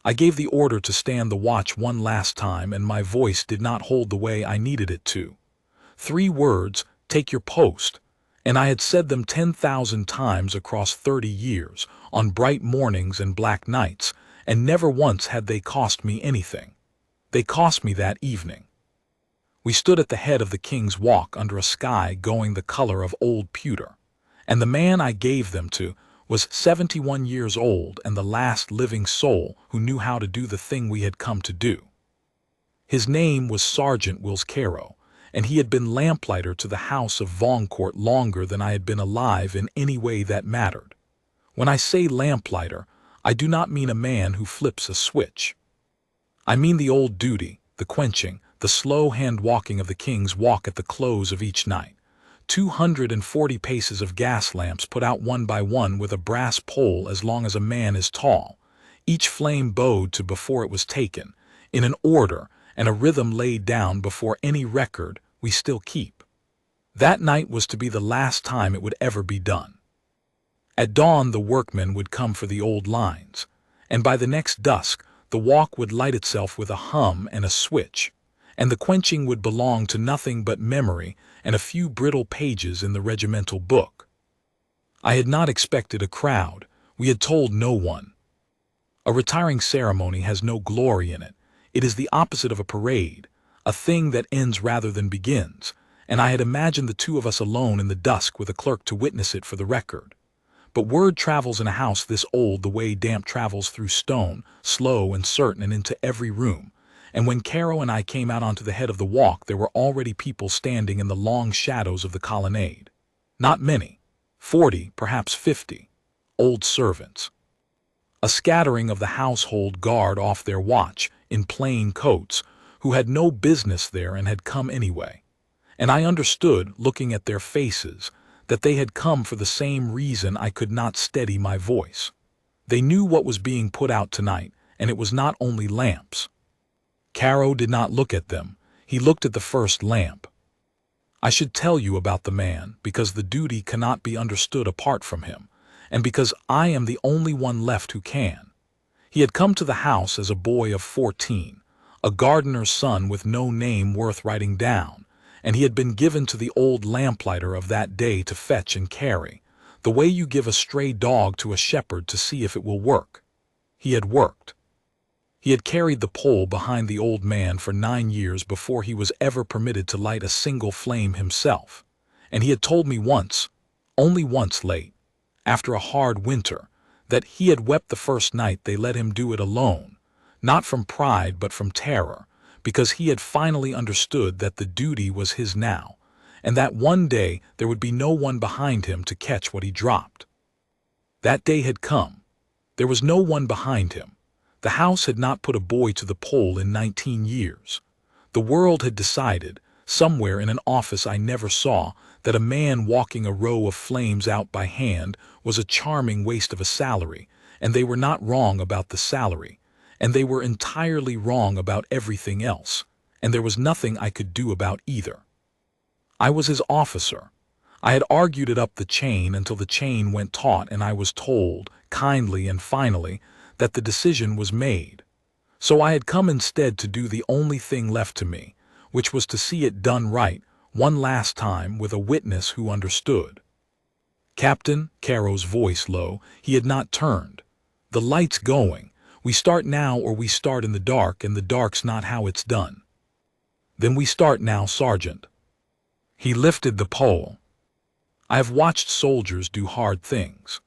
I gave the order to stand the watch one last time, and my voice did not hold the way I needed it to. 3 words, take your post, and I had said them 10,000 times across 30 years, on bright mornings and black nights, and never once had they cost me anything. They cost me that evening. We stood at the head of the King's Walk under a sky going the color of old pewter, and the man I gave them to was 71 years old and the last living soul who knew how to do the thing we had come to do. His name was Sergeant Wills Caro, and he had been lamplighter to the house of Vaughancourt longer than I had been alive in any way that mattered. When I say lamplighter, I do not mean a man who flips a switch. I mean the old duty, the quenching, the slow hand-walking of the King's Walk at the close of each night. 240 paces of gas lamps put out one by one with a brass pole as long as a man is tall, each flame bowed to before it was taken, in an order and a rhythm laid down before any record we still keep. That night was to be the last time it would ever be done. At dawn the workmen would come for the old lines, and by the next dusk the walk would light itself with a hum and a switch, and the quenching would belong to nothing but memory and a few brittle pages in the regimental book. I had not expected a crowd. We had told no one. A retiring ceremony has no glory in it. It is the opposite of a parade, a thing that ends rather than begins, and I had imagined the 2 of us alone in the dusk with a clerk to witness it for the record. But word travels in a house this old the way damp travels through stone, slow and certain, and into every room. And when Caro and I came out onto the head of the walk, there were already people standing in the long shadows of the colonnade. Not many, 40, perhaps 50, old servants. A scattering of the household guard off their watch, in plain coats, who had no business there and had come anyway. And I understood, looking at their faces, that they had come for the same reason I could not steady my voice. They knew what was being put out tonight, and it was not only lamps. Caro did not look at them. He looked at the first lamp. I should tell you about the man, because the duty cannot be understood apart from him, and because I am the only one left who can. He had come to the house as a boy of 14, a gardener's son with no name worth writing down, and he had been given to the old lamplighter of that day to fetch and carry, the way you give a stray dog to a shepherd to see if it will work. He had worked. He had carried the pole behind the old man for 9 years before he was ever permitted to light a single flame himself, and he had told me once, only once late, after a hard winter, that he had wept the first night they let him do it alone, not from pride but from terror, because he had finally understood that the duty was his now, and that one day there would be no one behind him to catch what he dropped. That day had come. There was no one behind him. The house had not put a boy to the pole in 19 years. The world had decided, somewhere in an office I never saw, that a man walking a row of flames out by hand was a charming waste of a salary, and they were not wrong about the salary, and they were entirely wrong about everything else, and there was nothing I could do about either. I was his officer. I had argued it up the chain until the chain went taut, and I was told, kindly and finally, that the decision was made. So I had come instead to do the only thing left to me, which was to see it done right, one last time, with a witness who understood. Captain, Caro's voice low, he had not turned. The light's going. We start now or we start in the dark, and the dark's not how it's done. Then we start now, Sergeant. He lifted the pole. I have watched soldiers do hard things.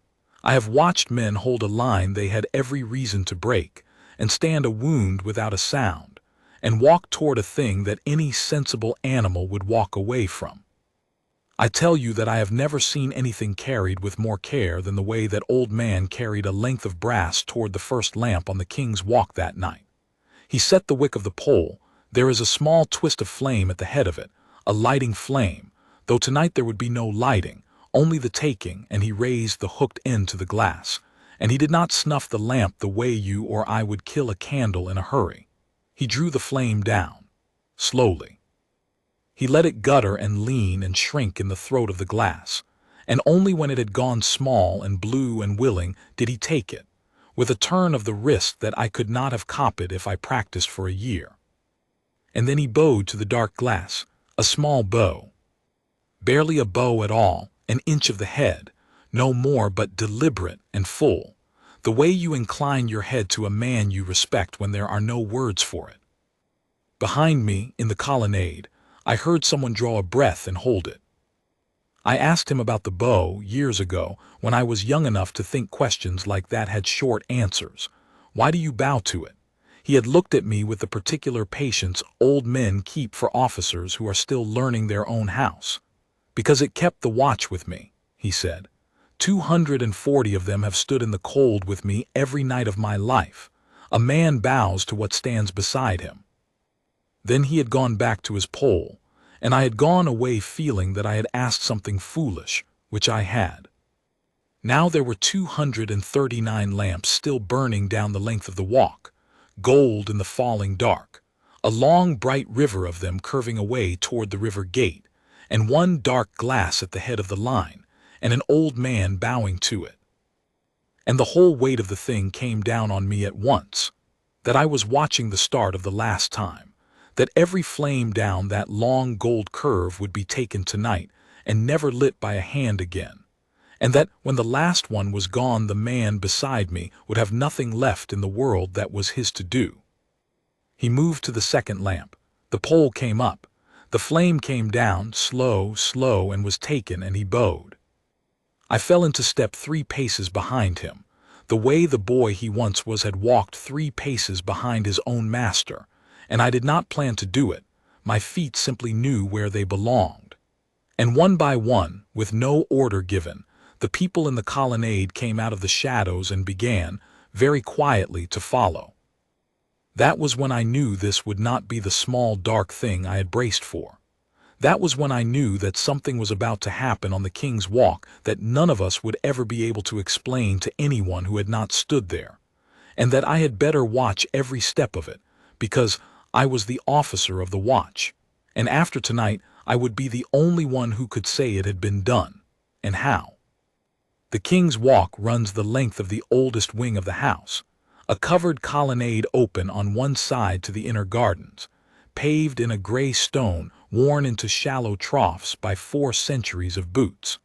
I have watched men hold a line they had every reason to break, and stand a wound without a sound, and walk toward a thing that any sensible animal would walk away from. I tell you that I have never seen anything carried with more care than the way that old man carried a length of brass toward the first lamp on the King's Walk that night. He set the wick of the pole. There is a small twist of flame at the head of it, a lighting flame, though tonight there would be no lighting, only the taking, and he raised the hooked end to the glass, and he did not snuff the lamp the way you or I would kill a candle in a hurry. He drew the flame down, slowly. He let it gutter and lean and shrink in the throat of the glass, and only when it had gone small and blue and willing did he take it, with a turn of the wrist that I could not have copied if I practiced for a year. And then he bowed to the dark glass, a small bow. Barely a bow at all, an inch of the head, no more, but deliberate and full, the way you incline your head to a man you respect when there are no words for it. Behind me, in the colonnade, I heard someone draw a breath and hold it. I asked him about the bow years ago when I was young enough to think questions like that had short answers. Why do you bow to it? He had looked at me with the particular patience old men keep for officers who are still learning their own house. Because it kept the watch with me, he said. 240 of them have stood in the cold with me every night of my life. A man bows to what stands beside him. Then he had gone back to his pole, and I had gone away feeling that I had asked something foolish, which I had. Now there were 239 lamps still burning down the length of the walk, gold in the falling dark, a long bright river of them curving away toward the river gate, and one dark glass at the head of the line, and an old man bowing to it. And the whole weight of the thing came down on me at once, that I was watching the start of the last time, that every flame down that long gold curve would be taken tonight and never lit by a hand again, and that when the last one was gone the man beside me would have nothing left in the world that was his to do. He moved to the second lamp. The pole came up. The flame came down, slow, and was taken, and he bowed. I fell into step 3 paces behind him, the way the boy he once was had walked 3 paces behind his own master, and I did not plan to do it. My feet simply knew where they belonged. And one by one, with no order given, the people in the colonnade came out of the shadows and began, very quietly, to follow. That was when I knew this would not be the small dark thing I had braced for. That was when I knew that something was about to happen on the King's Walk that none of us would ever be able to explain to anyone who had not stood there, and that I had better watch every step of it, because I was the officer of the watch, and after tonight I would be the only one who could say it had been done, and how. The King's Walk runs the length of the oldest wing of the house, a covered colonnade open on one side to the inner gardens, paved in a gray stone worn into shallow troughs by 4 centuries of boots.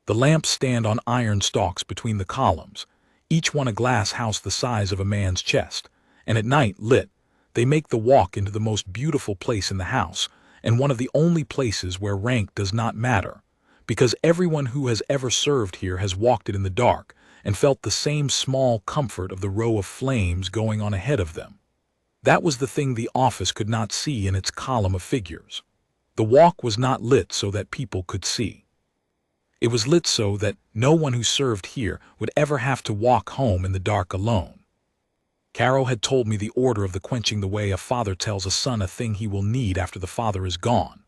The lamps stand on iron stalks between the columns, each one a glass house the size of a man's chest, and at night lit, they make the walk into the most beautiful place in the house, and one of the only places where rank does not matter, because everyone who has ever served here has walked it in the dark and felt the same small comfort of the row of flames going on ahead of them. That was the thing the office could not see in its column of figures. The walk was not lit so that people could see. It was lit so that no one who served here would ever have to walk home in the dark alone. Caro had told me the order of the quenching, the way a father tells a son a thing he will need after the father is gone.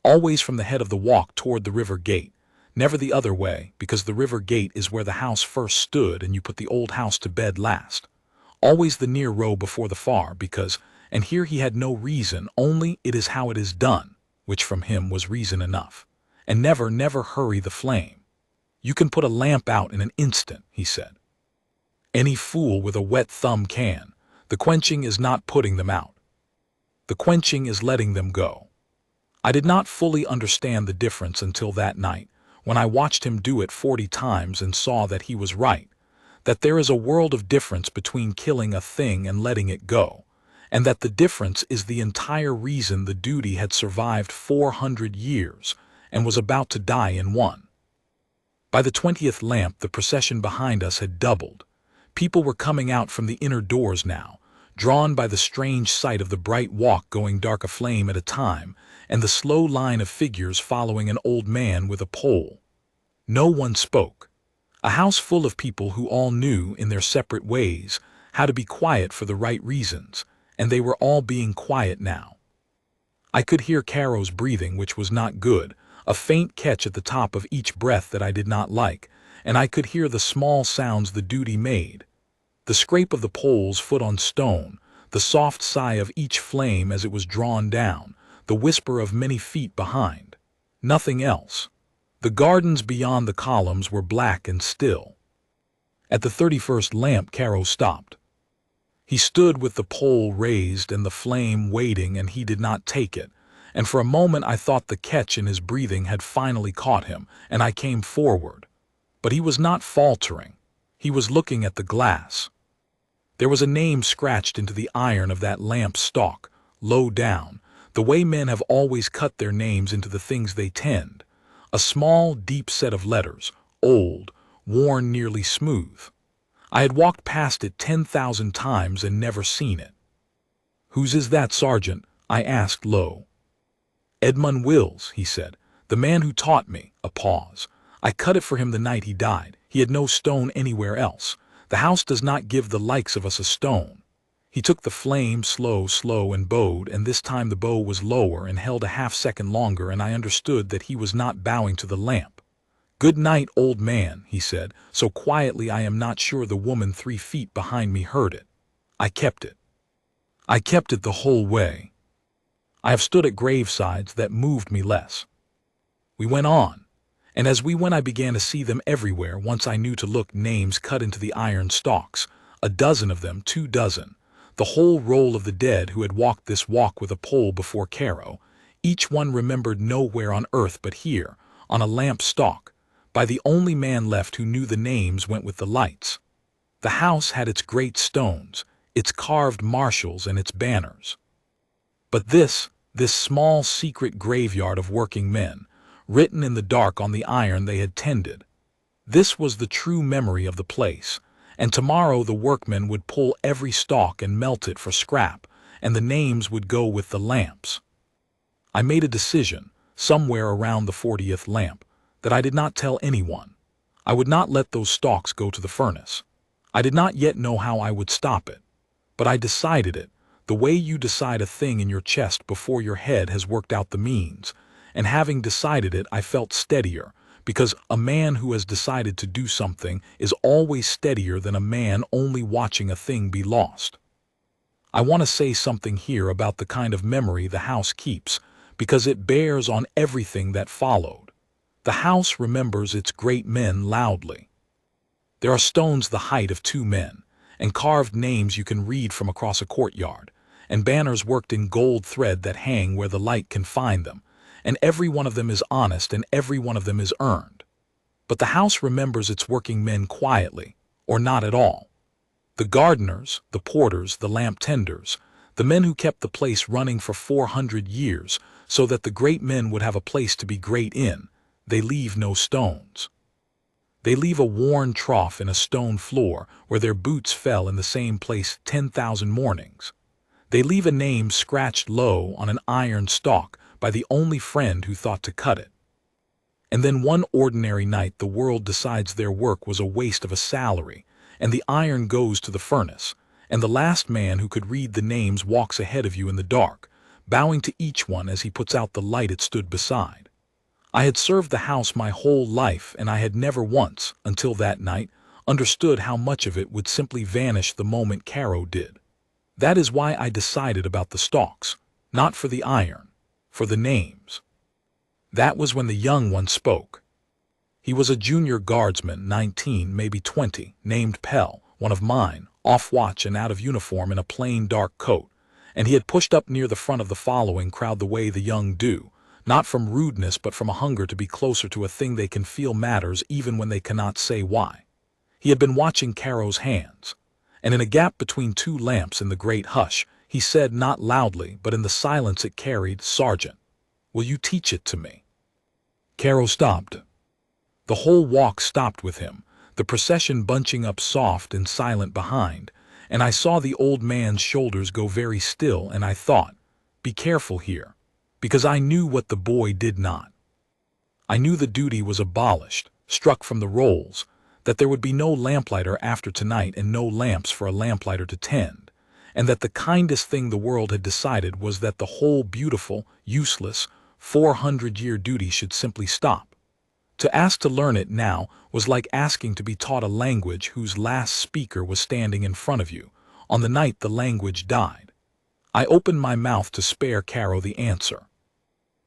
Always from the head of the walk toward the river gate, never the other way, because the river gate is where the house first stood and you put the old house to bed last. Always the near row before the far, because, and here he had no reason, only it is how it is done, which from him was reason enough. And never hurry the flame. You can put a lamp out in an instant, he said. Any fool with a wet thumb can. The quenching is not putting them out. The quenching is letting them go. I did not fully understand the difference until that night, when I watched him do it 40 times and saw that he was right, that there is a world of difference between killing a thing and letting it go, and that the difference is the entire reason the duty had survived 400 years and was about to die in one. By the 20th lamp, the procession behind us had doubled. People were coming out from the inner doors now, drawn by the strange sight of the bright walk going dark a flame at a time, and the slow line of figures following an old man with a pole. No one spoke. A house full of people who all knew, in their separate ways, how to be quiet for the right reasons, and they were all being quiet now. I could hear Caro's breathing, which was not good, a faint catch at the top of each breath that I did not like, and I could hear the small sounds the duty made. The scrape of the pole's foot on stone, the soft sigh of each flame as it was drawn down, the whisper of many feet behind. Nothing else. The gardens beyond the columns were black and still. At the 31st lamp, Caro stopped. He stood with the pole raised and the flame waiting, and he did not take it, and for a moment I thought the catch in his breathing had finally caught him, and I came forward. But he was not faltering. He was looking at the glass. There was a name scratched into the iron of that lamp stalk, low down, the way men have always cut their names into the things they tend. A small, deep set of letters, old, worn nearly smooth. I had walked past it 10,000 times and never seen it. "Whose is that, Sergeant?" I asked low. "Edmund Will's," he said. "The man who taught me." A pause. "I cut it for him the night he died. He had no stone anywhere else. The house does not give the likes of us a stone." He took the flame slow, and bowed, and this time the bow was lower and held a half-second longer, and I understood that he was not bowing to the lamp. "Good night, old man," he said, so quietly I am not sure the woman 3 feet behind me heard it. I kept it. I kept it the whole way. I have stood at gravesides that moved me less. We went on, and as we went I began to see them everywhere. Once I knew to look, names cut into the iron stalks, a dozen of them, 2 dozen, the whole roll of the dead who had walked this walk with a pole before Caro, each one remembered nowhere on earth but here, on a lamp stalk, by the only man left who knew the names went with the lights. The house had its great stones, its carved marshals and its banners. But this small secret graveyard of working men, written in the dark on the iron they had tended, this was the true memory of the place, and tomorrow the workmen would pull every stalk and melt it for scrap, and the names would go with the lamps. I made a decision, somewhere around the 40th lamp, that I did not tell anyone. I would not let those stalks go to the furnace. I did not yet know how I would stop it. But I decided it, the way you decide a thing in your chest before your head has worked out the means, and having decided it I felt steadier, because a man who has decided to do something is always steadier than a man only watching a thing be lost. I want to say something here about the kind of memory the house keeps, because it bears on everything that followed. The house remembers its great men loudly. There are stones the height of 2 men, and carved names you can read from across a courtyard, and banners worked in gold thread that hang where the light can find them, and every one of them is honest and every one of them is earned. But the house remembers its working men quietly, or not at all. The gardeners, the porters, the lamp tenders, the men who kept the place running for 400 years so that the great men would have a place to be great in, they leave no stones. They leave a worn trough in a stone floor where their boots fell in the same place 10,000 mornings. They leave a name scratched low on an iron stalk by the only friend who thought to cut it. And then one ordinary night the world decides their work was a waste of a salary, and the iron goes to the furnace, and the last man who could read the names walks ahead of you in the dark, bowing to each one as he puts out the light it stood beside. I had served the house my whole life, and I had never once, until that night, understood how much of it would simply vanish the moment Caro did. That is why I decided about the stalks, not for the iron, for the names. That was when the young one spoke. He was a junior guardsman, 19, maybe 20, named Pell, one of mine, off watch and out of uniform in a plain dark coat, and he had pushed up near the front of the following crowd the way the young do, not from rudeness but from a hunger to be closer to a thing they can feel matters even when they cannot say why. He had been watching Caro's hands, and in a gap between 2 lamps in the great hush, he said not loudly but in the silence it carried, "Sergeant, will you teach it to me?" Caro stopped. The whole walk stopped with him, the procession bunching up soft and silent behind, and I saw the old man's shoulders go very still, and I thought, be careful here, because I knew what the boy did not. I knew the duty was abolished, struck from the rolls, that there would be no lamplighter after tonight and no lamps for a lamplighter to tend, and that the kindest thing the world had decided was that the whole beautiful, useless, 400-year duty should simply stop. To ask to learn it now was like asking to be taught a language whose last speaker was standing in front of you, on the night the language died. I opened my mouth to spare Caro the answer.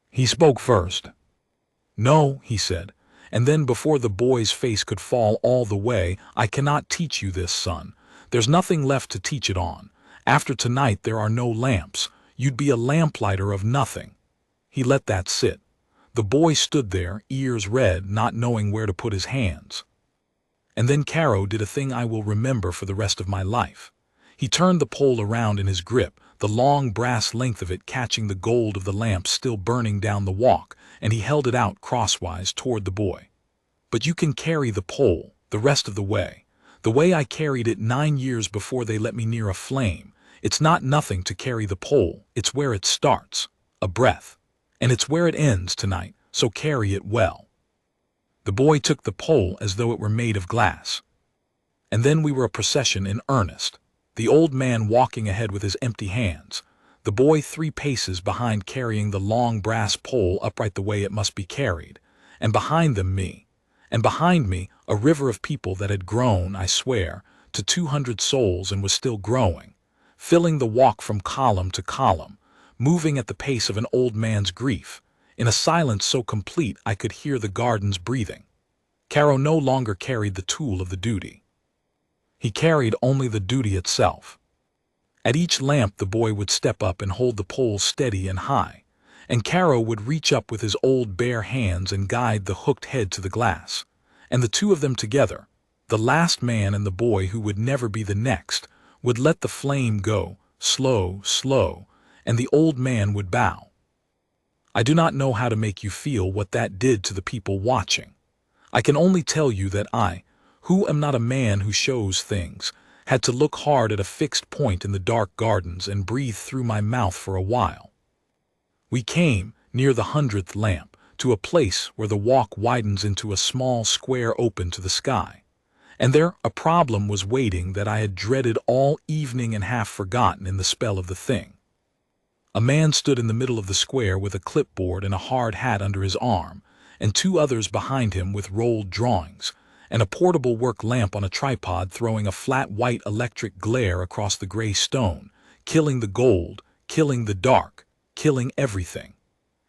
He spoke first. "No," he said, And then before the boy's face could fall all the way, "I cannot teach you this, son. There's nothing left to teach it on. After tonight there are no lamps. You'd be a lamplighter of nothing." He let that sit. The boy stood there, ears red, not knowing where to put his hands. And then Caro did a thing I will remember for the rest of my life. He turned the pole around in his grip, the long brass length of it catching the gold of the lamp still burning down the walk, and he held it out crosswise toward the boy. "But you can carry the pole the rest of the way I carried it 9 years before they let me near a flame. It's not nothing to carry the pole, it's where it starts, a breath. And it's where it ends tonight, so carry it well." The boy took the pole as though it were made of glass. And then we were a procession in earnest. The old man walking ahead with his empty hands, the boy 3 paces behind carrying the long brass pole upright the way it must be carried, and behind them me, and behind me a river of people that had grown, I swear, to 200 souls and was still growing, filling the walk from column to column, moving at the pace of an old man's grief, in a silence so complete I could hear the gardens breathing. Caro no longer carried the tool of the duty. He carried only the duty itself. At each lamp the boy would step up and hold the pole steady and high, and Caro would reach up with his old bare hands and guide the hooked head to the glass, and the two of them together, the last man and the boy who would never be the next, would let the flame go, slow, slow, and the old man would bow. I do not know how to make you feel what that did to the people watching. I can only tell you that I, who am not a man who shows things, had to look hard at a fixed point in the dark gardens and breathe through my mouth for a while. We came, near the 100th lamp, to a place where the walk widens into a small square open to the sky, and there a problem was waiting that I had dreaded all evening and half forgotten in the spell of the thing. A man stood in the middle of the square with a clipboard and a hard hat under his arm, and 2 others behind him with rolled drawings, and a portable work lamp on a tripod throwing a flat white electric glare across the gray stone, killing the gold, killing the dark, killing everything.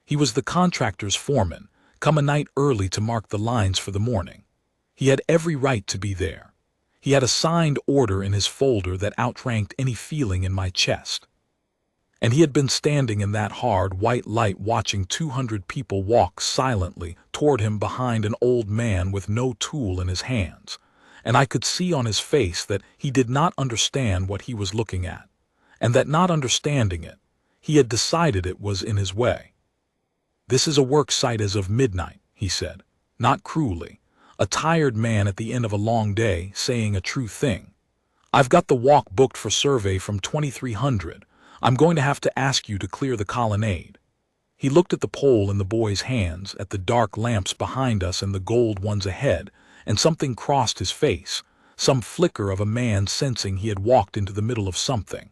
He was the contractor's foreman, come a night early to mark the lines for the morning. He had every right to be there. He had a signed order in his folder that outranked any feeling in my chest. And he had been standing in that hard white light watching 200 people walk silently toward him behind an old man with no tool in his hands, and I could see on his face that he did not understand what he was looking at, and that not understanding it, he had decided it was in his way. "This is a work site as of midnight," he said, not cruelly, a tired man at the end of a long day saying a true thing. "I've got the walk booked for survey from 2300. I'm going to have to ask you to clear the colonnade." He looked at the pole in the boy's hands, at the dark lamps behind us and the gold ones ahead, and something crossed his face, some flicker of a man sensing he had walked into the middle of something.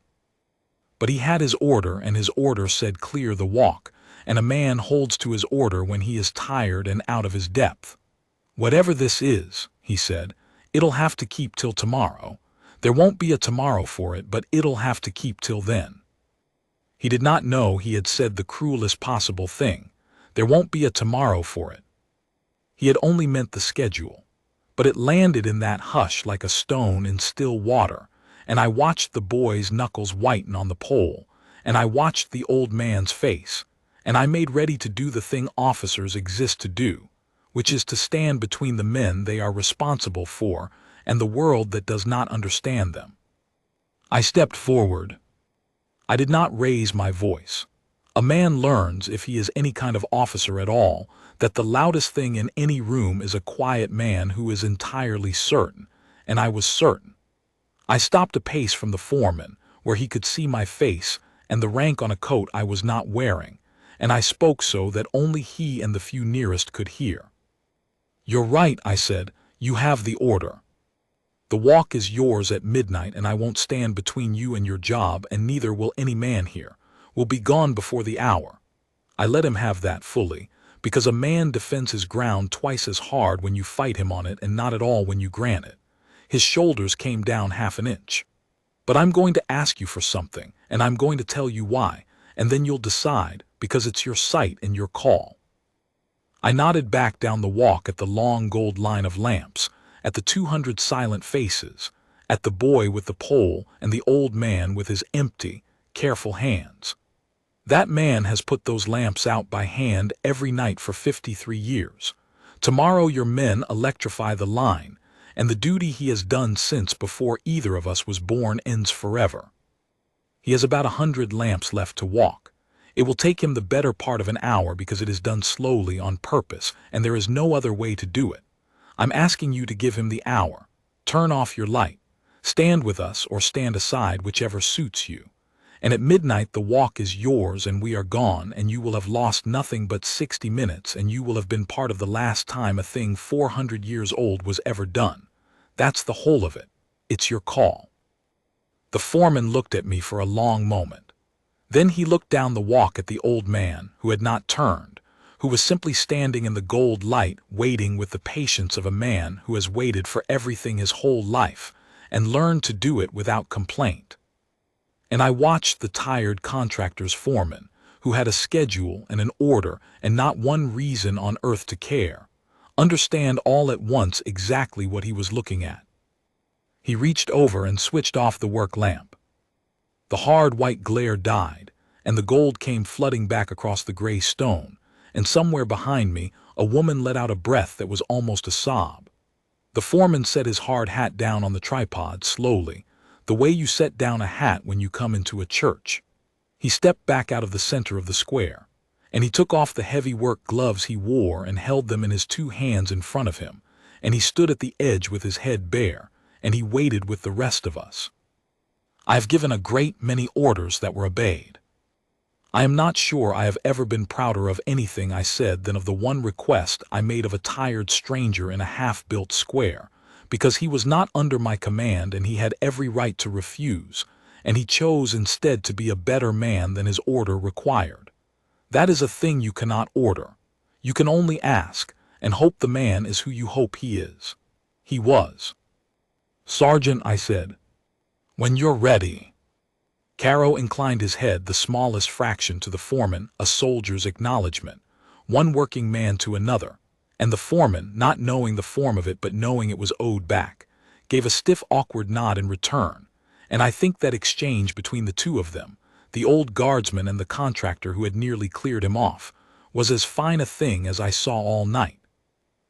But he had his order, and his order said clear the walk, and a man holds to his order when he is tired and out of his depth. "Whatever this is," he said, "it'll have to keep till tomorrow. There won't be a tomorrow for it, but it'll have to keep till then." He did not know he had said the cruelest possible thing. There won't be a tomorrow for it. He had only meant the schedule. But it landed in that hush like a stone in still water, and I watched the boy's knuckles whiten on the pole, and I watched the old man's face, and I made ready to do the thing officers exist to do, which is to stand between the men they are responsible for and the world that does not understand them. I stepped forward. I did not raise my voice. A man learns, if he is any kind of officer at all, that the loudest thing in any room is a quiet man who is entirely certain, and I was certain. I stopped a pace from the foreman, where he could see my face and the rank on a coat I was not wearing, and I spoke so that only he and the few nearest could hear. "You're right," I said. "You have the order. The walk is yours at midnight, and I won't stand between you and your job, and neither will any man here. We'll be gone before the hour." I let him have that fully, because a man defends his ground twice as hard when you fight him on it and not at all when you grant it. His shoulders came down half an inch. "But I'm going to ask you for something, and I'm going to tell you why, and then you'll decide, because it's your site and your call." I nodded back down the walk at the long gold line of lamps, at the 200 silent faces, at the boy with the pole and the old man with his empty, careful hands. That man has put those lamps out by hand every night for 53 years. Tomorrow your men electrify the line, and the duty he has done since before either of us was born ends forever. He has about 100 lamps left to walk. It will take him the better part of an hour because it is done slowly on purpose, and there is no other way to do it. I'm asking you to give him the hour. Turn off your light. Stand with us or stand aside, whichever suits you. And at midnight the walk is yours and we are gone, and you will have lost nothing but 60 minutes, and you will have been part of the last time a thing 400 years old was ever done. That's the whole of it. It's your call. The foreman looked at me for a long moment. Then he looked down the walk at the old man, who had not turned, who was simply standing in the gold light, waiting with the patience of a man who has waited for everything his whole life, and learned to do it without complaint. And I watched the tired contractor's foreman, who had a schedule and an order and not one reason on earth to care, understand all at once exactly what he was looking at. He reached over and switched off the work lamp. The hard white glare died, and the gold came flooding back across the gray stone, and somewhere behind me a woman let out a breath that was almost a sob. The foreman set his hard hat down on the tripod slowly, the way you set down a hat when you come into a church. He stepped back out of the center of the square, and he took off the heavy work gloves he wore and held them in his 2 hands in front of him, and he stood at the edge with his head bare, and he waited with the rest of us. I have given a great many orders that were obeyed. I am not sure I have ever been prouder of anything I said than of the one request I made of a tired stranger in a half-built square, because he was not under my command and he had every right to refuse, and he chose instead to be a better man than his order required. That is a thing you cannot order. You can only ask, and hope the man is who you hope he is. He was. "Sergeant," I said, "when you're ready." Caro inclined his head the smallest fraction to the foreman, a soldier's acknowledgement, one working man to another, and the foreman, not knowing the form of it but knowing it was owed back, gave a stiff awkward nod in return, and I think that exchange between the two of them, the old guardsman and the contractor who had nearly cleared him off, was as fine a thing as I saw all night.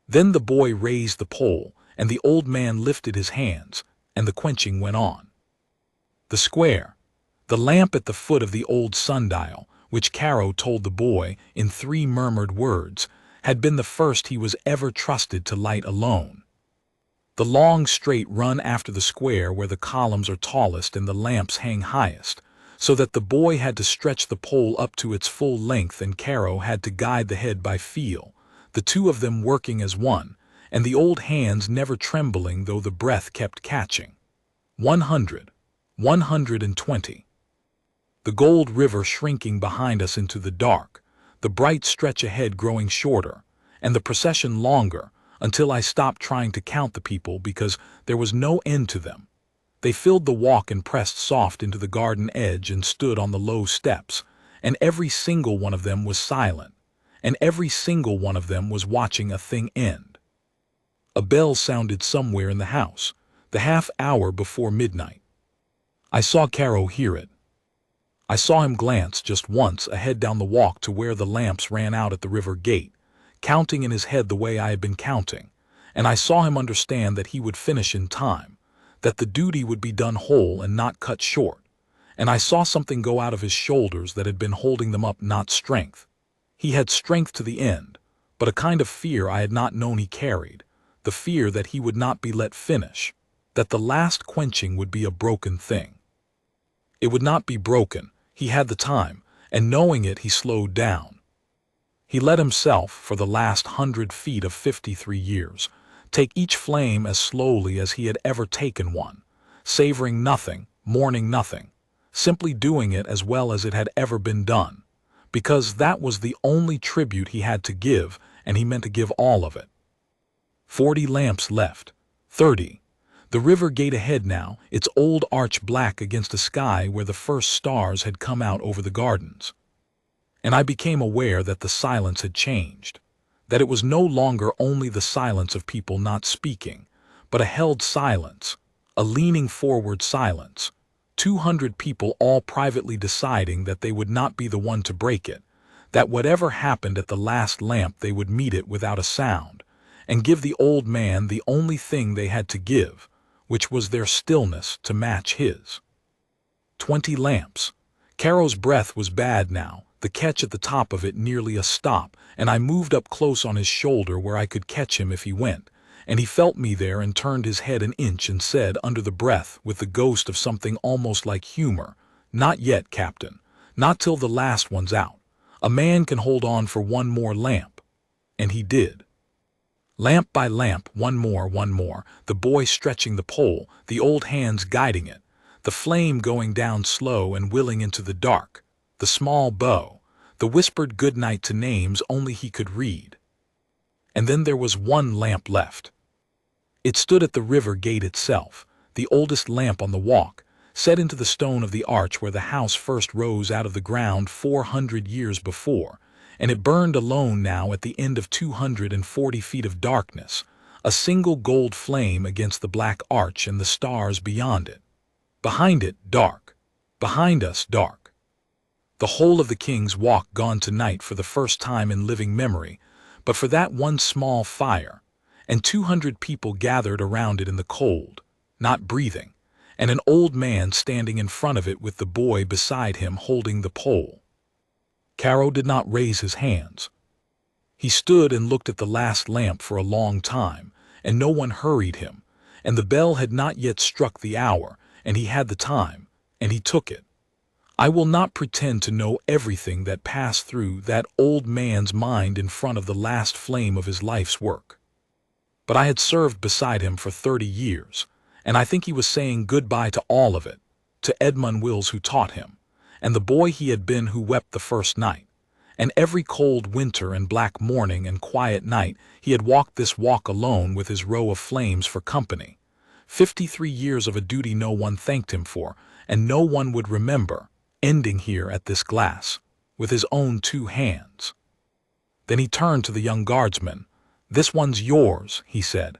Then the boy raised the pole, and the old man lifted his hands, and the quenching went on. The square, the lamp at the foot of the old sundial, which Caro told the boy in 3 murmured words, had been the first he was ever trusted to light alone. The long straight run after the square where the columns are tallest and the lamps hang highest, so that the boy had to stretch the pole up to its full length and Caro had to guide the head by feel, the two of them working as one, and the old hands never trembling though the breath kept catching. 100, 120. The gold river shrinking behind us into the dark, the bright stretch ahead growing shorter, and the procession longer, until I stopped trying to count the people because there was no end to them. They filled the walk and pressed soft into the garden edge and stood on the low steps, and every single one of them was silent, and every single one of them was watching a thing end. A bell sounded somewhere in the house, the half hour before midnight. I saw Caro hear it. I saw him glance just once ahead down the walk to where the lamps ran out at the river gate, counting in his head the way I had been counting, and I saw him understand that he would finish in time, that the duty would be done whole and not cut short, and I saw something go out of his shoulders that had been holding them up, not strength. He had strength to the end, but a kind of fear I had not known he carried, the fear that he would not be let finish, that the last quenching would be a broken thing. It would not be broken. He had the time, and knowing it he slowed down. He let himself, for the last 100 feet of 53 years, take each flame as slowly as he had ever taken one, savoring nothing, mourning nothing, simply doing it as well as it had ever been done, because that was the only tribute he had to give, and he meant to give all of it. 40 lamps left, 30. The river gate ahead now, its old arch black against a sky where the first stars had come out over the gardens. And I became aware that the silence had changed. that it was no longer only the silence of people not speaking, but a held silence, a leaning forward silence, 200 people all privately deciding that they would not be the one to break it, that whatever happened at the last lamp they would meet it without a sound, and give the old man the only thing they had to give, which was their stillness to match his. 20 lamps. Caro's breath was bad now, the catch at the top of it nearly a stop, and I moved up close on his shoulder where I could catch him if he went, and he felt me there and turned his head an inch and said under the breath with the ghost of something almost like humor, "Not yet, Captain. Not till the last one's out. A man can hold on for one more lamp." And he did. Lamp by lamp, one more, the boy stretching the pole, the old hands guiding it, the flame going down slow and willing into the dark, the small bow, the whispered good night to names only he could read. And then there was one lamp left. It stood at the river gate itself, the oldest lamp on the walk, set into the stone of the arch where the house first rose out of the ground 400 years before, and it burned alone now at the end of 240 feet of darkness, a single gold flame against the black arch and the stars beyond it. Behind it, dark. Behind us, dark. The whole of the King's Walk gone tonight for the first time in living memory, but for that one small fire, and 200 people gathered around it in the cold, not breathing, and an old man standing in front of it with the boy beside him holding the pole. Caro did not raise his hands. He stood and looked at the last lamp for a long time, and no one hurried him, and the bell had not yet struck the hour, and he had the time, and he took it. I will not pretend to know everything that passed through that old man's mind in front of the last flame of his life's work. But I had served beside him for 30 years, and I think he was saying goodbye to all of it, to Edmund Wills who taught him, and the boy he had been who wept the first night, and every cold winter and black morning and quiet night he had walked this walk alone with his row of flames for company. 53 years of a duty no one thanked him for, and no one would remember, ending here at this glass, with his own 2 hands. Then he turned to the young guardsman. "This one's yours," he said.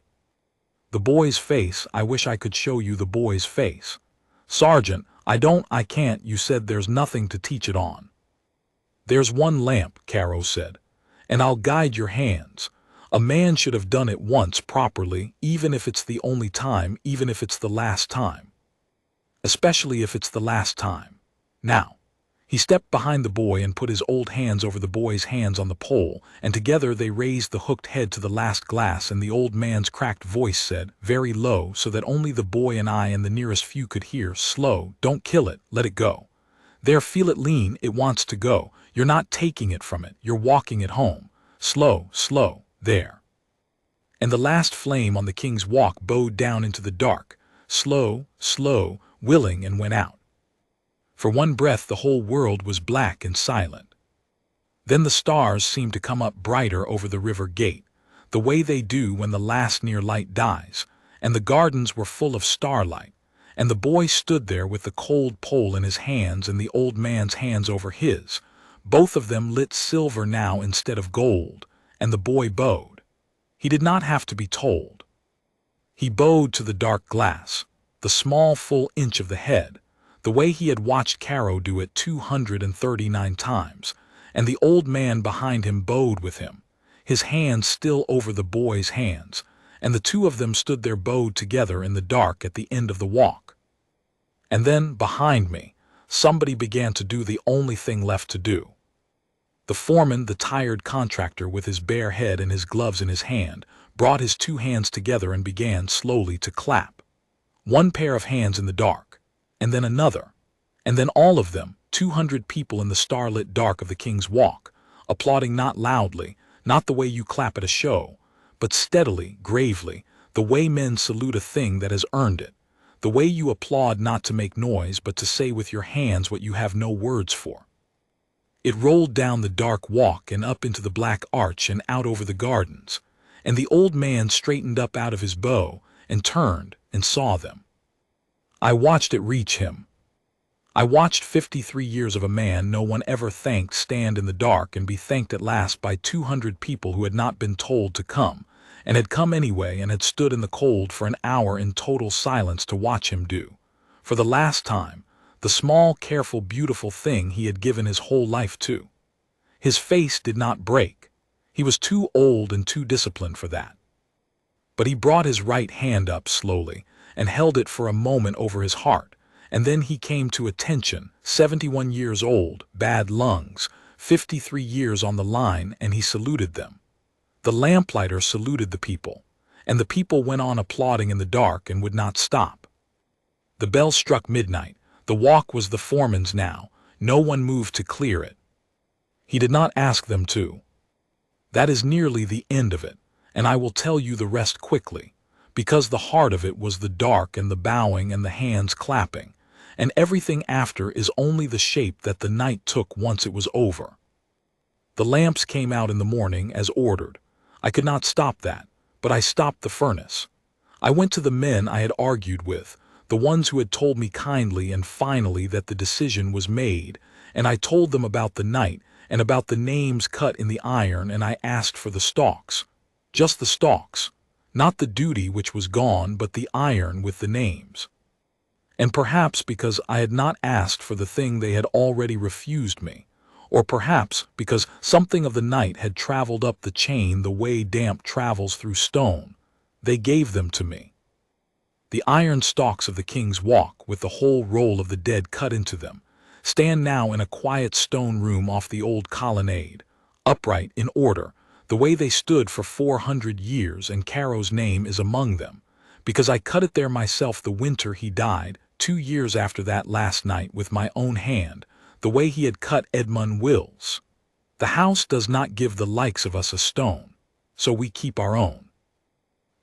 The boy's face, I wish I could show you the boy's face. "Sergeant, I can't, you said there's nothing to teach it on." "There's one lamp," Caro said, "and I'll guide your hands. A man should have done it once properly, even if it's the only time, even if it's the last time. Especially if it's the last time. Now." He stepped behind the boy and put his old hands over the boy's hands on the pole, and together they raised the hooked head to the last glass, and the old man's cracked voice said, very low so that only the boy and I and the nearest few could hear, "Slow, don't kill it, let it go. There, feel it lean, it wants to go. You're not taking it from it, you're walking it home. Slow, slow, there." And the last flame on the King's Walk bowed down into the dark, slow, slow, willing, and went out. For one breath the whole world was black and silent. Then the stars seemed to come up brighter over the river gate, the way they do when the last near light dies, and the gardens were full of starlight, and the boy stood there with the cold pole in his hands and the old man's hands over his, both of them lit silver now instead of gold, and the boy bowed. He did not have to be told. He bowed to the dark glass, the small full inch of the head, the way he had watched Caro do it 239 times, and the old man behind him bowed with him, his hands still over the boy's hands, and the 2 of them stood there bowed together in the dark at the end of the walk. And then, behind me, somebody began to do the only thing left to do. The foreman, the tired contractor with his bare head and his gloves in his hand, brought his 2 hands together and began slowly to clap. One pair of hands in the dark, and then another, and then all of them, 200 people in the starlit dark of the King's Walk, applauding not loudly, not the way you clap at a show, but steadily, gravely, the way men salute a thing that has earned it, the way you applaud not to make noise but to say with your hands what you have no words for. It rolled down the dark walk and up into the black arch and out over the gardens, and the old man straightened up out of his bow and turned and saw them. I watched it reach him. I watched 53 years of a man no one ever thanked stand in the dark and be thanked at last by 200 people who had not been told to come, and had come anyway and had stood in the cold for an hour in total silence to watch him do, for the last time, the small, careful, beautiful thing he had given his whole life to. His face did not break. He was too old and too disciplined for that. But he brought his right hand up slowly and held it for a moment over his heart, and then he came to attention, 71 years old, bad lungs, 53 years on the line, and he saluted them. The lamplighter saluted the people, and the people went on applauding in the dark and would not stop. The bell struck midnight. The walk was the foreman's now. No one moved to clear it. He did not ask them to. That is nearly the end of it, and I will tell you the rest quickly, because the heart of it was the dark and the bowing and the hands clapping, and everything after is only the shape that the night took once it was over. The lamps came out in the morning as ordered. I could not stop that, but I stopped the furnace. I went to the men I had argued with, the ones who had told me kindly and finally that the decision was made, and I told them about the night and about the names cut in the iron, and I asked for the stalks. Just the stalks, not the duty which was gone, but the iron with the names. And perhaps because I had not asked for the thing they had already refused me, or perhaps because something of the night had traveled up the chain the way damp travels through stone, they gave them to me. The iron stalks of the King's Walk, with the whole roll of the dead cut into them, stand now in a quiet stone room off the old colonnade, upright in order, the way they stood for 400 years, and Caro's name is among them, because I cut it there myself the winter he died, 2 years after that last night, with my own hand, the way he had cut Edmund Wills. The house does not give the likes of us a stone, so we keep our own.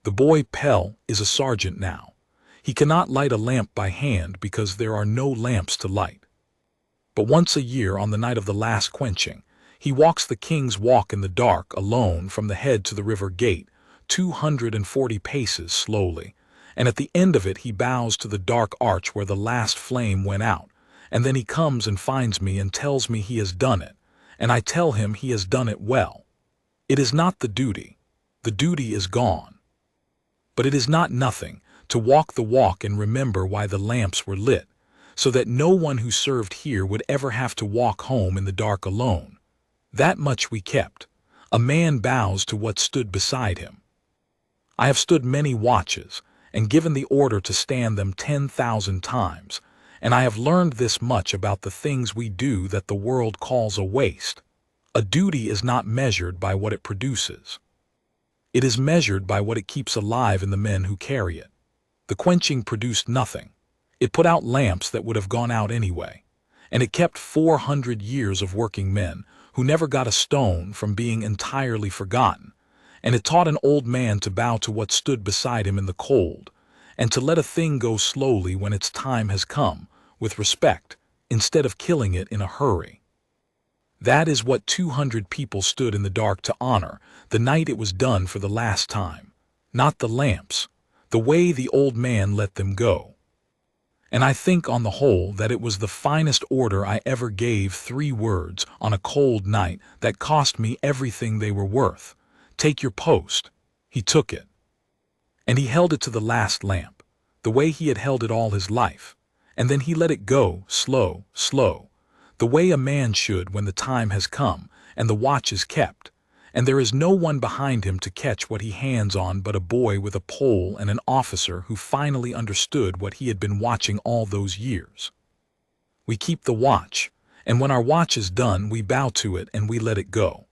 The boy Pell is a sergeant now. He cannot light a lamp by hand because there are no lamps to light. But once a year, on the night of the last quenching, he walks the King's Walk in the dark alone from the head to the river gate, 240 paces slowly, and at the end of it he bows to the dark arch where the last flame went out, and then he comes and finds me and tells me he has done it, and I tell him he has done it well. It is not the duty is gone. But it is not nothing to walk the walk and remember why the lamps were lit, so that no one who served here would ever have to walk home in the dark alone. That much we kept. A man bows to what stood beside him. I have stood many watches, and given the order to stand them 10,000 times, and I have learned this much about the things we do that the world calls a waste. A duty is not measured by what it produces. It is measured by what it keeps alive in the men who carry it. The quenching produced nothing. It put out lamps that would have gone out anyway, and it kept 400 years of working men who never got a stone from being entirely forgotten, and it taught an old man to bow to what stood beside him in the cold, and to let a thing go slowly when its time has come, with respect, instead of killing it in a hurry. That is what 200 people stood in the dark to honor the night it was done for the last time, not the lamps, the way the old man let them go. And I think on the whole that it was the finest order I ever gave. 3 words on a cold night that cost me everything they were worth. Take your post. He took it. And he held it to the last lamp, the way he had held it all his life, and then he let it go, slow, slow, the way a man should when the time has come and the watch is kept, and there is no one behind him to catch what he hands on but a boy with a pole and an officer who finally understood what he had been watching all those years. We keep the watch, and when our watch is done we bow to it and we let it go.